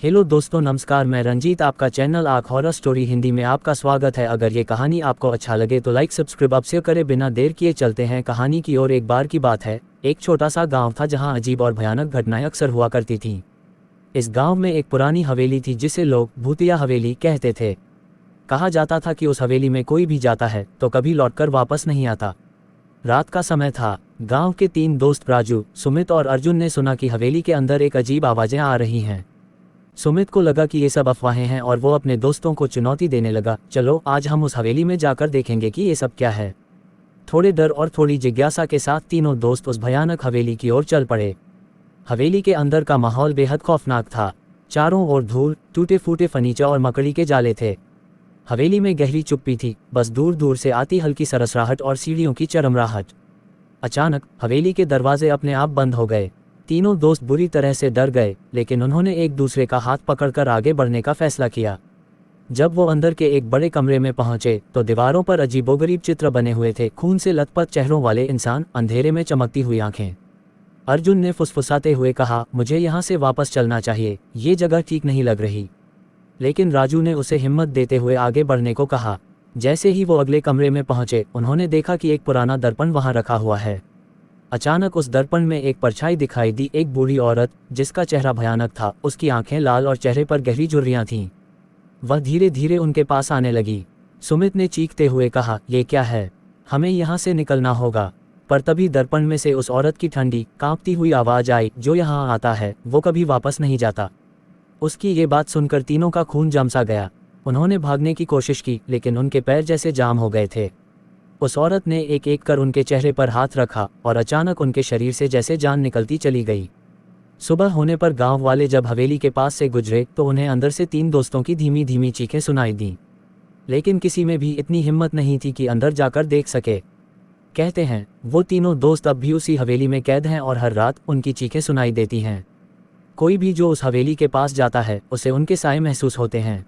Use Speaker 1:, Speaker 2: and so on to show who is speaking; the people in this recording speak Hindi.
Speaker 1: हेलो दोस्तों, नमस्कार। मैं रंजीत, आपका चैनल आँख हॉरर स्टोरी हिंदी में आपका स्वागत है। अगर ये कहानी आपको अच्छा लगे तो लाइक सब्सक्राइब अवश्य करें। बिना देर किए चलते हैं कहानी की ओर। एक बार की बात है, एक छोटा सा गांव था जहां अजीब और भयानक घटनाएं अक्सर हुआ करती थीं। इस गांव में एक पुरानी हवेली थी जिसे लोग भूतिया हवेली कहते थे। कहा जाता था कि उस हवेली में कोई भी जाता है तो कभी लौटकर वापस नहीं आता। रात का समय था। गाँव के 3 दोस्त राजू, सुमित और अर्जुन ने सुना कि हवेली के अंदर एक अजीब आवाज़ें आ रही हैं। सुमित को लगा कि ये सब अफवाहें हैं और वो अपने दोस्तों को चुनौती देने लगा, चलो आज हम उस हवेली में जाकर देखेंगे कि ये सब क्या है। थोड़े डर और थोड़ी जिज्ञासा के साथ तीनों दोस्त उस भयानक हवेली की ओर चल पड़े। हवेली के अंदर का माहौल बेहद खौफनाक था। चारों ओर धूल, टूटे फूटे फर्नीचर और मकड़ी के जाले थे। हवेली में गहरी चुप्पी थी, बस दूर दूर से आती हल्की सरसराहट और सीढ़ियों की चरमराहट। अचानक हवेली के दरवाजे अपने आप बंद हो गए। तीनों दोस्त बुरी तरह से डर गए, लेकिन उन्होंने एक दूसरे का हाथ पकड़कर आगे बढ़ने का फैसला किया। जब वो अंदर के एक बड़े कमरे में पहुंचे तो दीवारों पर अजीबोगरीब चित्र बने हुए थे। खून से लथपथ चेहरों वाले इंसान, अंधेरे में चमकती हुई आंखें। अर्जुन ने फुसफुसाते हुए कहा, मुझे यहाँ से वापस चलना चाहिए, ये जगह ठीक नहीं लग रही। लेकिन राजू ने उसे हिम्मत देते हुए आगे बढ़ने को कहा। जैसे ही वो अगले कमरे में पहुंचे, उन्होंने देखा कि एक पुराना दर्पण वहां रखा हुआ है। अचानक उस दर्पण में एक परछाई दिखाई दी, एक बूढ़ी औरत जिसका चेहरा भयानक था। उसकी आंखें लाल और चेहरे पर गहरी झुर्रियां थीं। वह धीरे धीरे उनके पास आने लगी। सुमित ने चीखते हुए कहा, ये क्या है, हमें यहाँ से निकलना होगा। पर तभी दर्पण में से उस औरत की ठंडी कांपती हुई आवाज़ आई, जो यहाँ आता है वो कभी वापस नहीं जाता। उसकी ये बात सुनकर तीनों का खून जम सा गया। उन्होंने भागने की कोशिश की, लेकिन उनके पैर जैसे जाम हो गए थे। उस औरत ने एक एक कर उनके चेहरे पर हाथ रखा और अचानक उनके शरीर से जैसे जान निकलती चली गई। सुबह होने पर गांव वाले जब हवेली के पास से गुजरे तो उन्हें अंदर से 3 दोस्तों की धीमी धीमी चीखें सुनाई दीं। लेकिन किसी में भी इतनी हिम्मत नहीं थी कि अंदर जाकर देख सके। कहते हैं वो तीनों दोस्त अब भी उसी हवेली में कैद हैं और हर रात उनकी चीखें सुनाई देती हैं। कोई भी जो उस हवेली के पास जाता है उसे उनके साए महसूस होते हैं।